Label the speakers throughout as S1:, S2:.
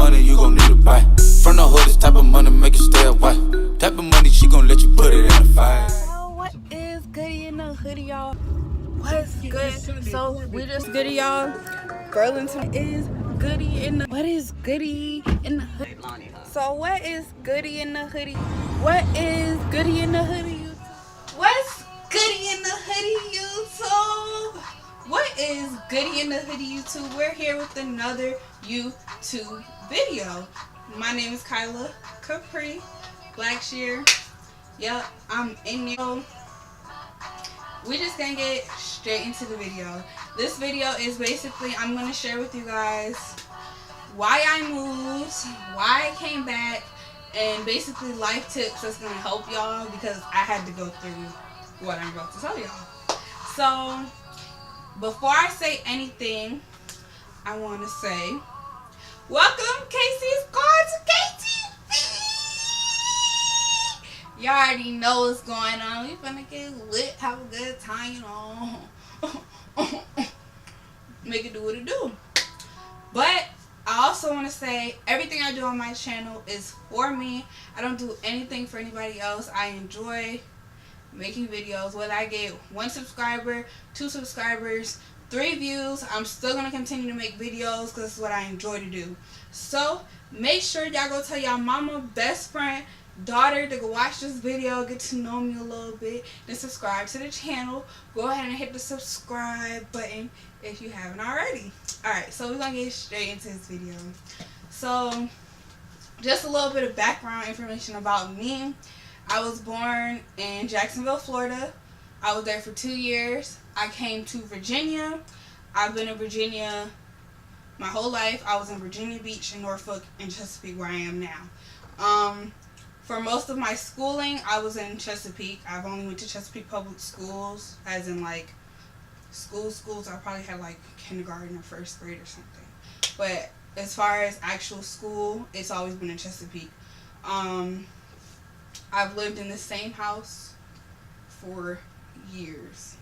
S1: money you gon' need to buy. From the hood, this type of money make you stay away. Type of money she gon' let you put it in a fight.
S2: So what is goody in the hoodie, y'all? What's good? So we just goody, y'all. Burlington is goody in the. What is goody in the hoodie? So what is goody in the hoodie? What is goody in the hoodie, YouTube? What's goody in the hoodie, YouTube? What is goody in the hoodie, YouTube? We're here with another YouTube video. My name is 𝙻𝚒𝚏𝚎, Blackshear. Yep, I'm in there. We just gonna get straight into the video. This video is basically, I'm gonna share with you guys why I moved, why I came back, and basically life tips that's gonna help y'all because I had to go through what I'm about to tell y'all. So before I say anything, I want to say welcome Casey's Cards to KTV. Y'all already know what's going on. We finna get lit, have a good time, you know. Make it do what it do. But I also want to say everything I do on my channel is for me. I don't do anything for anybody else. I enjoy making videos. Whether I get 1 subscriber, 2 subscribers, 3 views, I'm still going to continue to make videos because it's what I enjoy to do. So make sure y'all go tell y'all mama, best friend, daughter to go watch this video, get to know me a little bit, and subscribe to the channel. Go ahead and hit the subscribe button if you haven't already. Alright, so we're going to get straight into this video. So just a little bit of background information about me. I was born in Jacksonville, Florida. I was there for 2 years. I came to Virginia. I've been in Virginia my whole life. I was in Virginia Beach and Norfolk and Chesapeake, where I am now. For most of my schooling, I was in Chesapeake. I've only went to Chesapeake Public Schools, as in like schools. I probably had like kindergarten or 1st grade or something. But as far as actual school, it's always been in Chesapeake. I've lived in the same house for years.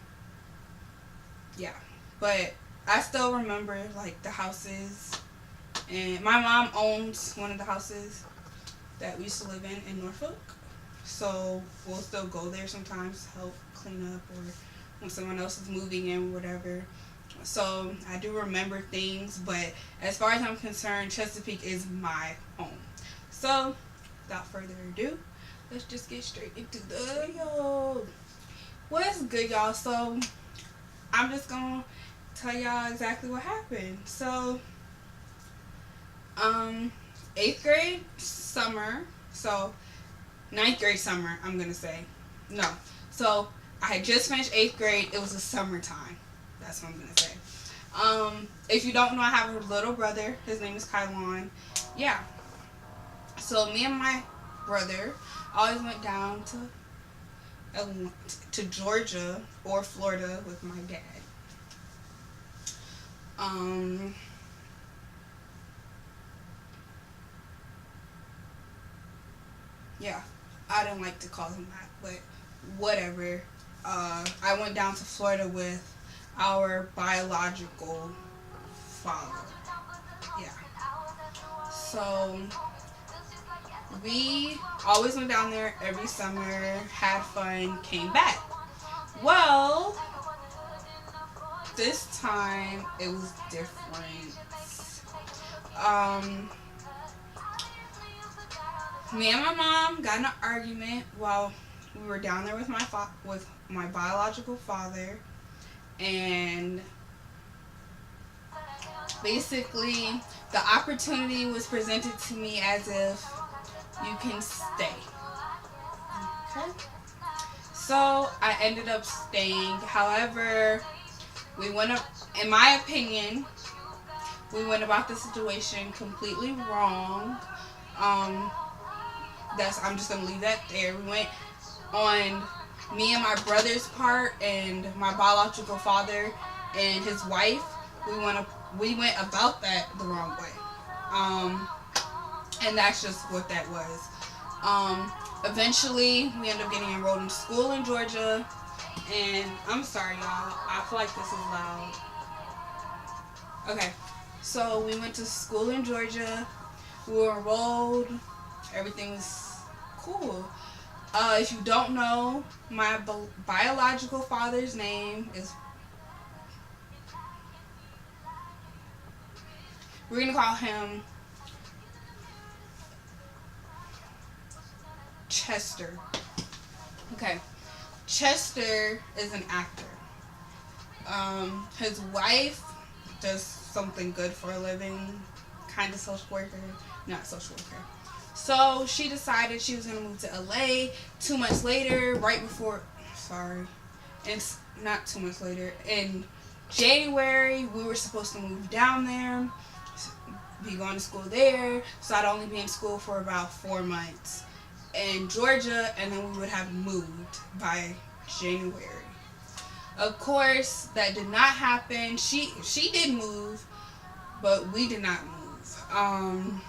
S2: Yeah, but I still remember like the houses, and my mom owns one of the houses that we used to live in Norfolk, so we'll still go there sometimes to help clean up or when someone else is moving in or whatever. So I do remember things, but as far as I'm concerned, Chesapeake is my home. So without further ado, let's just get straight into the video. What's good, y'all? So I'm just gonna tell y'all exactly what happened. So 8th grade summer, so 9th grade summer, I'm gonna say. No, so I had just finished 8th grade. It was the summertime. That's what I'm gonna say. If you don't know, I have a little brother. His name is 𝙻𝚒𝚏𝚎. Yeah. So me and my brother always went down to Georgia or Florida with my dad. Yeah, I didn't like to call him that, but whatever. I went down to Florida with our biological father. Yeah. So we always went down there every summer, had fun, came back. Well, this time it was different. Me and my mom got in an argument while we were down there with my biological father, and basically the opportunity was presented to me as if you can stay. Okay. So I ended up staying. However, we went up, in my opinion, we went about the situation completely wrong. I'm just gonna leave that there. We went on me and my brother's part, and my biological father and his wife. We went about that the wrong way. And that's just what that was. Eventually, we ended up getting enrolled in school in Georgia, and I'm sorry, y'all. I feel like this is loud. Okay, so we went to school in Georgia. We were enrolled. Everything was cool. If you don't know, my biological father's name is, we're going to call him Chester. Okay. Chester is an actor. His wife does something good for a living, kind of social worker, not social worker. So she decided she was going to move to LA. 2 months later, it's not 2 months later, in January, we were supposed to move down there, be going to school there, so I'd only be in school for about 4 months in Georgia, and then we would have moved by January. Of course, that did not happen. She did move, but we did not move.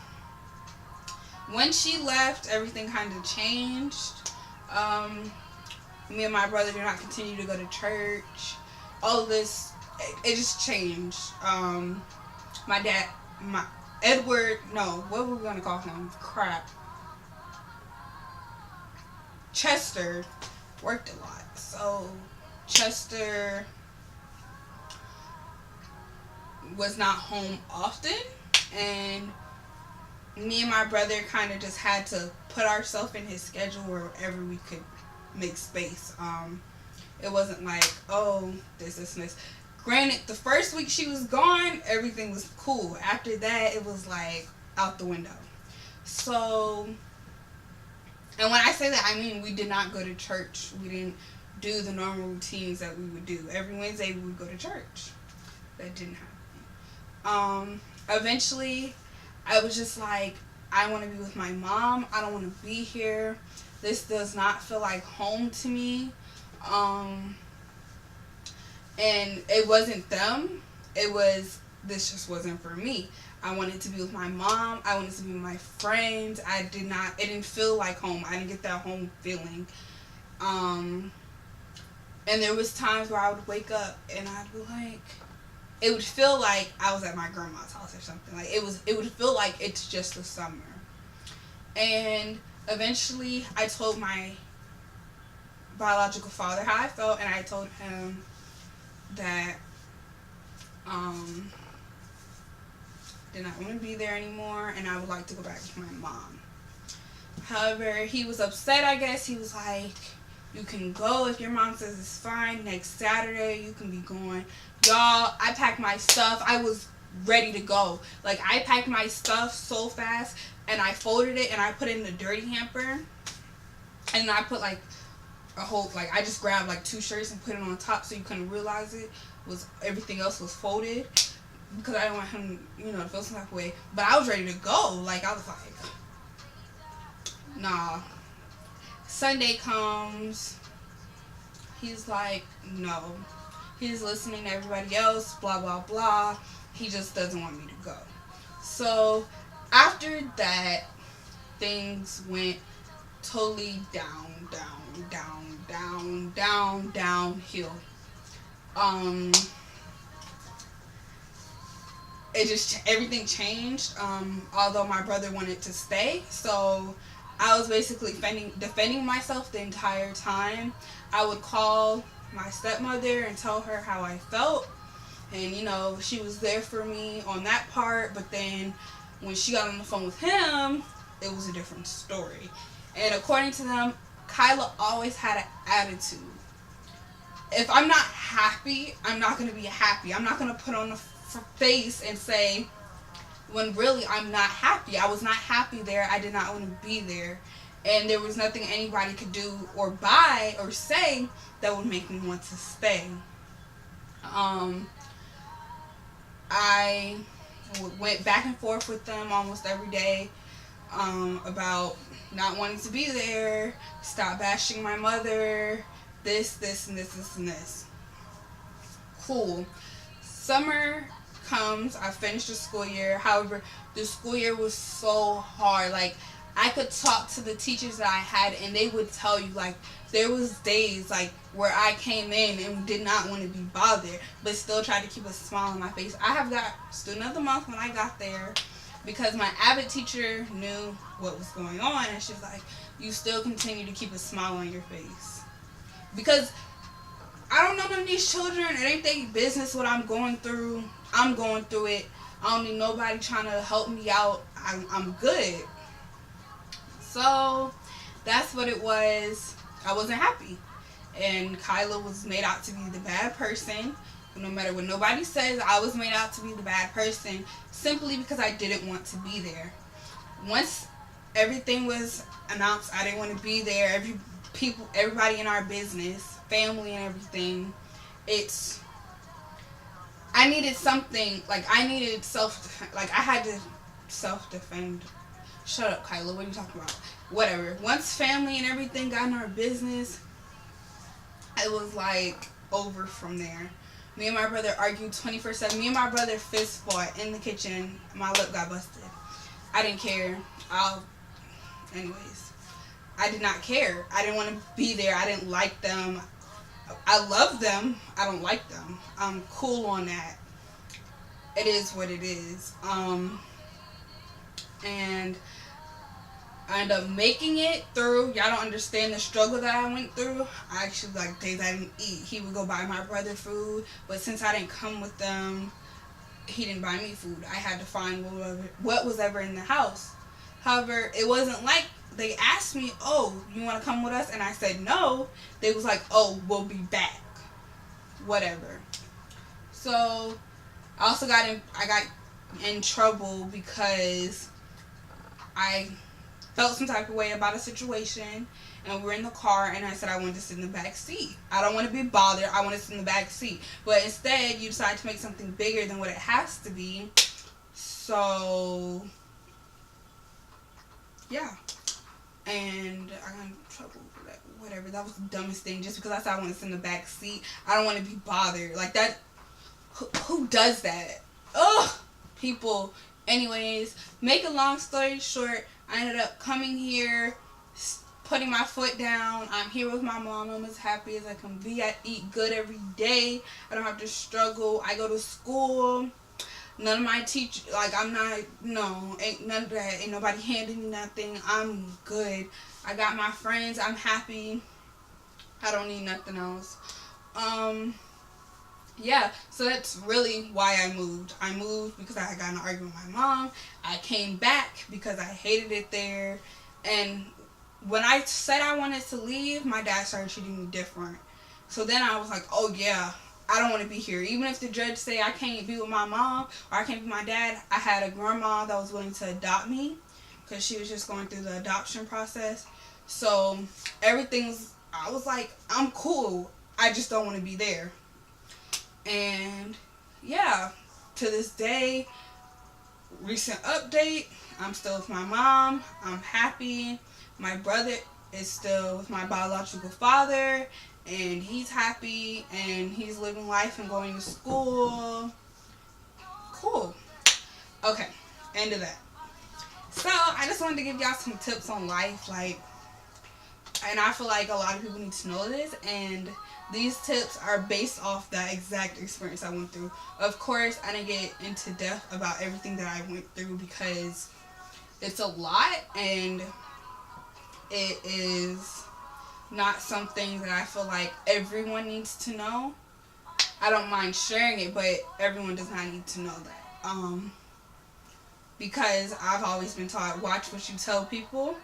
S2: When she left, everything kind of changed. Me and my brother did not continue to go to church. All of this, it just changed. What were we going to call him? Chester worked a lot. So Chester was not home often, and me and my brother kind of just had to put ourselves in his schedule wherever we could make space. It wasn't like, oh, this and this. Granted, the first week she was gone, everything was cool. After that, it was like out the window. So, and when I say that, I mean we did not go to church. We didn't do the normal routines that we would do. Every Wednesday we would go to church. That didn't happen. Eventually, I was just like, I want to be with my mom. I don't want to be here. This does not feel like home to me. And it wasn't them. This just wasn't for me. I wanted to be with my mom. I wanted to be with my friends. It didn't feel like home. I didn't get that home feeling. And there was times where I would wake up and I'd be like, it would feel like I was at my grandma's house or something. Like it would feel like it's just the summer. And eventually I told my biological father how I felt, and I told him that did not want to be there anymore and I would like to go back with my mom. However, he was upset, I guess. He was like, you can go if your mom says it's fine. Next Saturday you can be going. Y'all, I packed my stuff. I was ready to go. Like, I packed my stuff so fast and I folded it and I put it in the dirty hamper. And I put like a whole, like, I just grabbed like 2 shirts and put it on top so you couldn't realize it. Everything else was folded because I didn't want him, to feel some type of way. But I was ready to go. Like, I was like, nah. Sunday comes. He's like, no. He's listening to everybody else, blah, blah, blah. He just doesn't want me to go. So, after that, things went totally downhill. Everything changed, although my brother wanted to stay. So, I was basically defending myself the entire time. I would call my stepmother and tell her how I felt, and she was there for me on that part. But then when she got on the phone with him, it was a different story. And according to them, Kyla always had an attitude. If I'm not happy, I'm not going to be happy. I'm not going to put on a face and say when really I'm not happy. I was not happy there. I did not want to be there. And there was nothing anybody could do or buy or say that would make me want to stay. I went back and forth with them almost every day about not wanting to be there, stop bashing my mother, this, and this. Cool. Summer comes. I finished the school year. However, the school year was so hard. Like, I could talk to the teachers that I had and they would tell you, like, there was days like where I came in and did not want to be bothered, but still tried to keep a smile on my face. I have got student of the month when I got there. because my Avid teacher knew what was going on, and she was like, you still continue to keep a smile on your face. Because I don't know none of these children. It ain't their business what I'm going through. I'm going through it. I don't need nobody trying to help me out. I'm good. So that's what it was. I wasn't happy. And Kyla was made out to be the bad person. No matter what nobody says, I was made out to be the bad person simply because I didn't want to be there. Once everything was announced, I didn't want to be there. Everybody in our business, family and everything, I needed something, I needed I had to self-defend. Shut up, Kyla, what are you talking about? Whatever. Once family and everything got in our business, it was over from there. Me and my brother argued 24/7. Me and my brother fist fought in the kitchen. My lip got busted. I didn't care. Anyways, I did not care. I didn't want to be there. I didn't like them. I love them. I don't like them. I'm cool on that. It is what it is. And I ended up making it through. Y'all don't understand the struggle that I went through. I actually, days I didn't eat. He would go buy my brother food, but since I didn't come with them, he didn't buy me food. I had to find what was ever in the house. However, it wasn't like they asked me, oh, you want to come with us? And I said no. They was like, oh, we'll be back. Whatever. So I also got in trouble because I felt some type of way about a situation, and we were in the car, and I said I wanted to sit in the back seat. I don't want to be bothered. I want to sit in the back seat. But instead, you decide to make something bigger than what it has to be. So yeah. And I got in trouble for that. Whatever. That was the dumbest thing. Just because I said I want to sit in the back seat, I don't want to be bothered. That. Who does that? Ugh. People. Anyways, make a long story short, I ended up coming here, putting my foot down. I'm here with my mom. I'm as happy as I can be. I eat good every day. I don't have to struggle. I go to school. None of my teachers, ain't none of that. Ain't nobody handing me nothing. I'm good. I got my friends. I'm happy. I don't need nothing else. Yeah, so that's really why I moved. I moved because I got in an argument with my mom. I came back because I hated it there. And when I said I wanted to leave, my dad started treating me different. So then I was like, oh yeah, I don't want to be here. Even if the judge say I can't be with my mom or I can't be with my dad, I had a grandma that was willing to adopt me because she was just going through the adoption process. So I was like, I'm cool. I just don't want to be there. And yeah, to this day, recent update, I'm still with my mom. I'm happy. My brother is still with my biological father, and he's happy, and he's living life and going to school. Cool. Okay, end of that. So I just wanted to give y'all some tips on life, and I feel like a lot of people need to know this, and these tips are based off that exact experience I went through. Of course, I didn't get into depth about everything that I went through because it's a lot, and it is not something that I feel like everyone needs to know. I don't mind sharing it, but everyone does not need to know that. Because I've always been taught, watch what you tell people.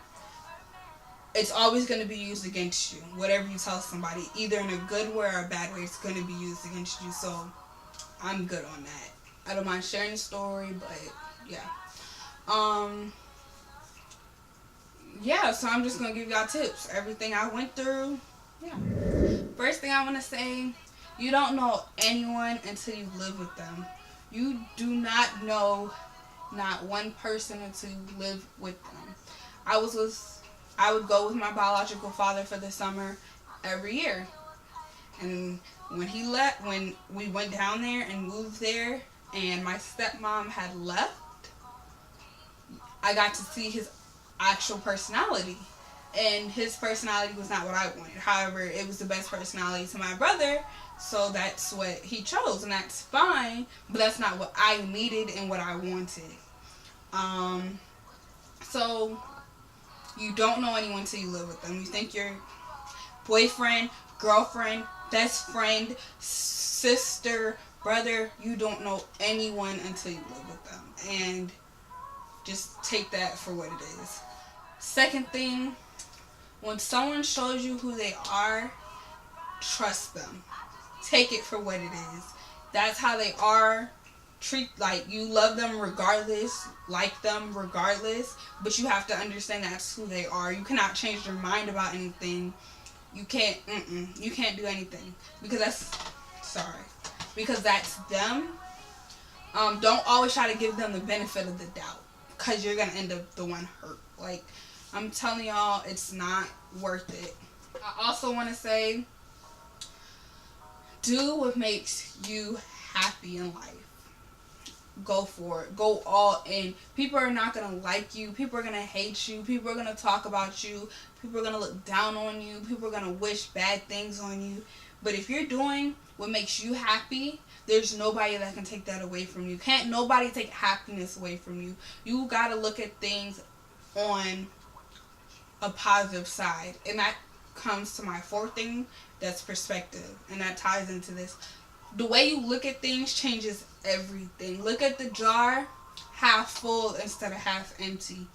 S2: It's always going to be used against you. Whatever you tell somebody, either in a good way or a bad way, it's going to be used against you. So I'm good on that. I don't mind sharing the story, but yeah. Yeah, so I'm just going to give y'all tips. Everything I went through. Yeah. First thing I want to say, you don't know anyone until you live with them. You do not know not one person until you live with them. I would go with my biological father for the summer every year. And when he left, when we went down there and moved there, and my stepmom had left, I got to see his actual personality. And his personality was not what I wanted. However, it was the best personality to my brother, so that's what he chose, and that's fine, but that's not what I needed and what I wanted. So you don't know anyone till you live with them. You think your boyfriend, girlfriend, best friend, sister, brother, you don't know anyone until you live with them. And just take that for what it is. Second thing, when someone shows you who they are, trust them. Take it for what it is. That's how they are. Treat like you love them regardless, like them regardless, but you have to understand that's who they are. You cannot change their mind about anything. You can't do anything because that's them. Don't always try to give them the benefit of the doubt because you're gonna end up the one hurt. Like, I'm telling y'all, it's not worth it. I also want to say, do what makes you happy in life. Go for it. Go all in. People are not going to like you. People are going to hate you. People are going to talk about you. People are going to look down on you. People are going to wish bad things on you. But if you're doing what makes you happy, there's nobody that can take that away from you. Can't nobody take happiness away from you. You got to look at things on a positive side. And that comes to my fourth thing. That's perspective. And that ties into this. The way you look at things changes everything. Look at the jar half full instead of half empty.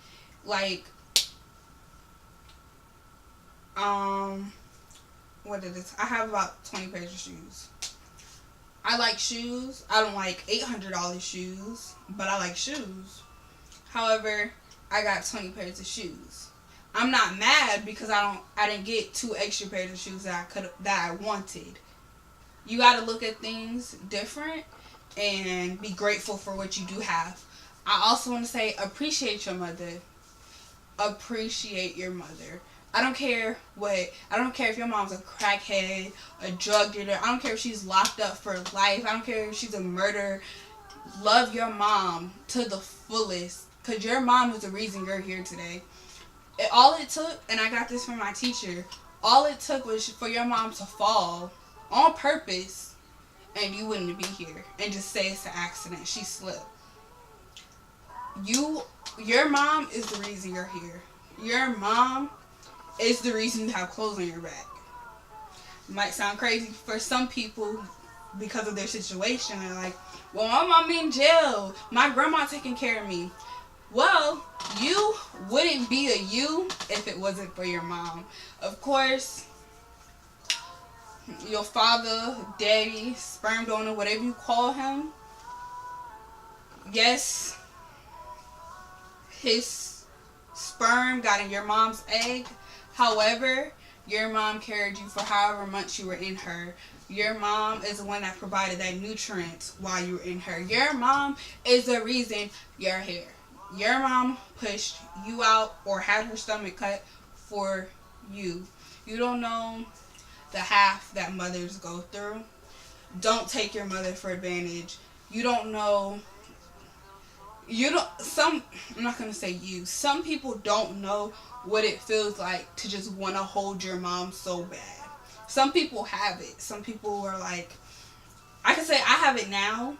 S2: Like, what it is? I have about 20 pairs of shoes. I like shoes. I don't like $800 shoes, but I like shoes. However, I got 20 pairs of shoes. I'm not mad because I didn't get 2 extra pairs of shoes that I wanted. You got to look at things different and be grateful for what you do have. I also want to say, appreciate your mother. Appreciate your mother. I don't care if your mom's a crackhead, a drug dealer. I don't care if she's locked up for life. I don't care if she's a murderer. Love your mom to the fullest, because your mom is the reason you're here today. All it took, and I got this from my teacher, all it took was for your mom to fall on purpose, and you wouldn't be here. And just say it's an accident. She slipped. Your mom is the reason you're here. Your mom is the reason you have clothes on your back. It might sound crazy for some people because of their situation. They're like, well, my mom in jail. My grandma taking care of me. Well, you wouldn't be a you if it wasn't for your mom. Of course, your father, daddy, sperm donor, whatever you call him, yes, his sperm got in your mom's egg. However, your mom carried you for however months you were in her. Your mom is the one that provided that nutrients while you were in her. Your mom is the reason you're here. Your mom pushed you out or had her stomach cut for you. You don't know the half that mothers go through. Don't take your mother for advantage. You don't know. I'm not going to say you. Some people don't know what it feels like to just want to hold your mom so bad. Some people have it. Some people are like, I can say I have it now.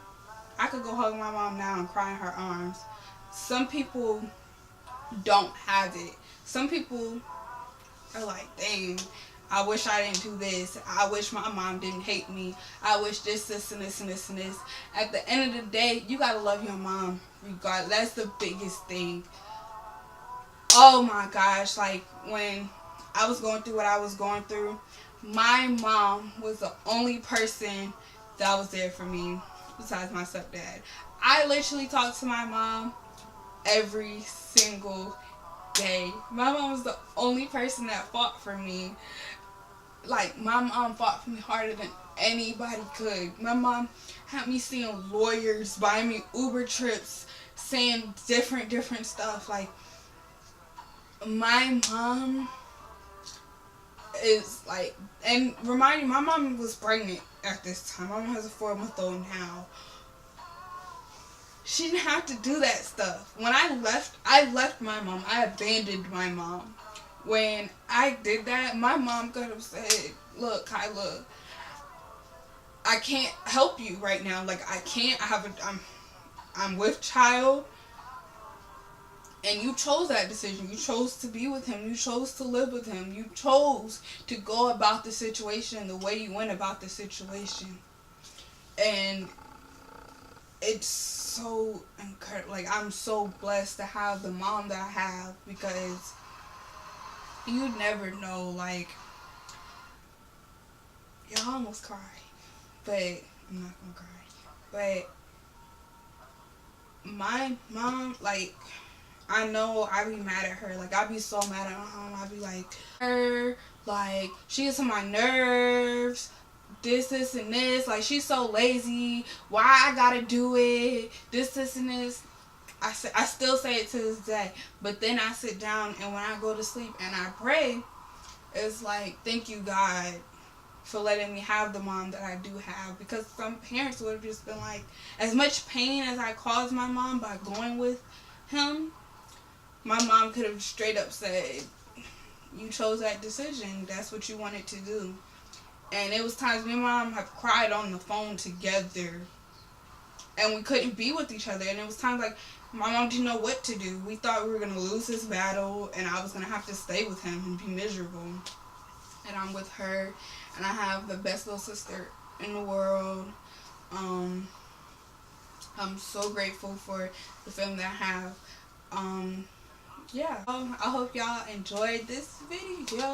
S2: I could go hug my mom now and cry in her arms. Some people don't have it. Some people are like, dang, I wish I didn't do this. I wish my mom didn't hate me. I wish this, and this, and this, and this. At the end of the day, you gotta love your mom regardless. That's the biggest thing. Oh my gosh, like when I was going through what I was going through, my mom was the only person that was there for me besides my stepdad. I literally talked to my mom every single day. My mom was the only person that fought for me. Like, my mom fought for me harder than anybody could. My mom had me seeing lawyers, buying me Uber trips, saying different stuff. Like, my mom is like, and remind you, my mom was pregnant at this time. My mom has a 4-month-old now. She didn't have to do that stuff. When I left my mom. I abandoned my mom. When I did that, my mom could have said, look, Kyla, I can't help you right now. Like, I can't. I'm with child. And you chose that decision. You chose to be with him. You chose to live with him. You chose to go about the situation the way you went about the situation. And it's so incredible. Like, I'm so blessed to have the mom that I have, because you never know. Like, y'all almost cried, but I'm not gonna cry. But my mom, like, I know I be mad at her. Like, I be so mad at my mom. I be like, her, like, she gets on my nerves. This, and this. Like, she's so lazy. Why I gotta do it? This, and this. I still say it to this day. But then I sit down, and when I go to sleep and I pray, it's like, thank you, God, for letting me have the mom that I do have. Because some parents would have just been like, as much pain as I caused my mom by going with him, my mom could have straight up said, you chose that decision. That's what you wanted to do. And it was times me and my mom have cried on the phone together. And we couldn't be with each other. And it was times like, my mom didn't know what to do. We thought we were going to lose this battle, and I was going to have to stay with him and be miserable. And I'm with her, and I have the best little sister in the world. I'm so grateful for the family that I have. Yeah. I hope y'all enjoyed this video.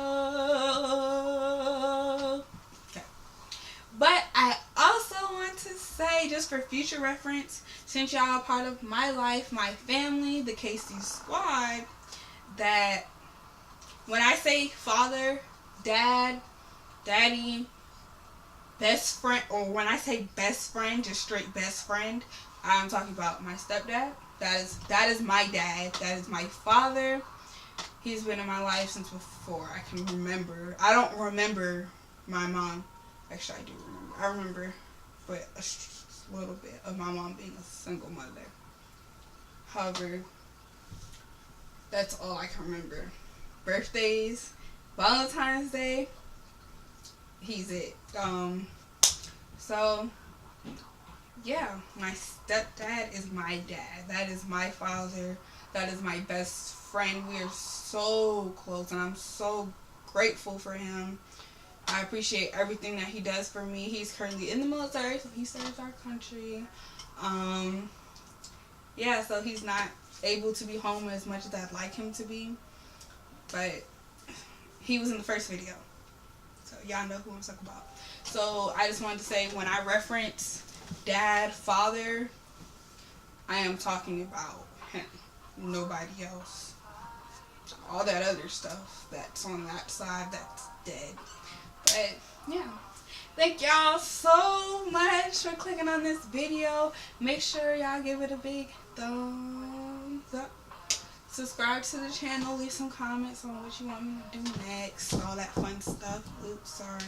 S2: Okay. But I also want to say, just for future reference, since y'all are part of my life, my family, the KC squad, that when I say father, dad, daddy, best friend, or when I say best friend, just straight best friend, I'm talking about my stepdad. That is my dad. That is my father. He's been in my life since before I can remember. I don't remember my mom. Actually, I do remember. I remember, but a little bit of my mom being a single mother. However, that's all I can remember. Birthdays, Valentine's Day, he's it. So, yeah, my stepdad is my dad. That is my father. That is my best friend. We are so close, and I'm so grateful for him. I appreciate everything that he does for me. He's currently in the military, so he serves our country. Yeah, so he's not able to be home as much as I'd like him to be, but he was in the first video, so y'all know who I'm talking about. So I just wanted to say, when I reference dad, father, I am talking about him, nobody else. All that other stuff that's on that side, that's dead. But yeah, thank y'all so much for clicking on this video. Make sure y'all give it a big thumbs up. Subscribe to the channel, leave some comments on what you want me to do next, all that fun stuff. Oops, sorry.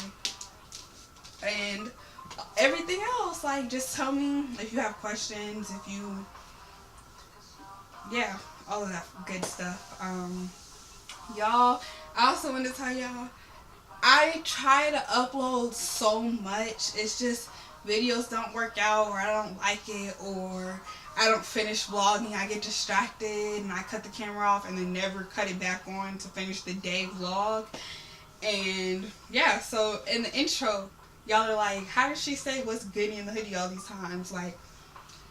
S2: And everything else, like, just tell me if you have questions, if you, yeah, all of that good stuff. Y'all, I also want to tell y'all, I try to upload so much, it's just videos don't work out, or I don't like it, or I don't finish vlogging. I get distracted and I cut the camera off and then never cut it back on to finish the day vlog. And yeah, so in the intro, y'all are like, how did she say what's goody in the hoodie all these times? Like,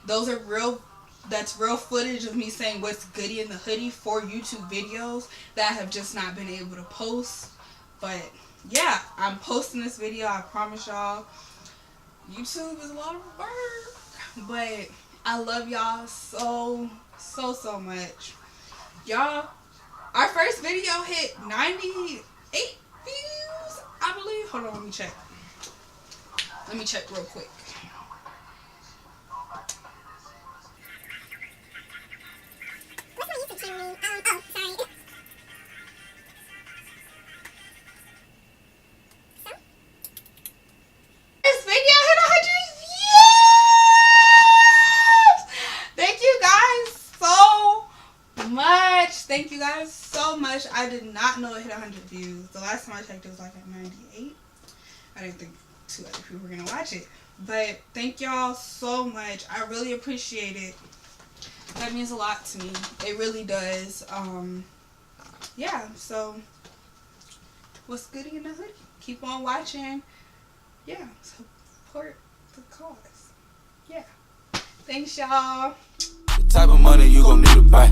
S2: those are real, that's real footage of me saying what's goody in the hoodie for YouTube videos that I have just not been able to post. But yeah, I'm posting this video, I promise y'all. YouTube is a lot of work, but I love y'all so much. Y'all, our first video hit 98 views, I believe. Hold on, let me check. Let me check real quick. Thank you guys so much. I did not know it hit 100 views. The last time I checked, it was like at 98. I didn't think 2 other people were going to watch it. But thank y'all so much. I really appreciate it. That means a lot to me. It really does. Yeah, so what's goody in the hoodie? Keep on watching. Yeah, support the cause. Yeah. Thanks, y'all.
S1: The type of money you gon' need to buy.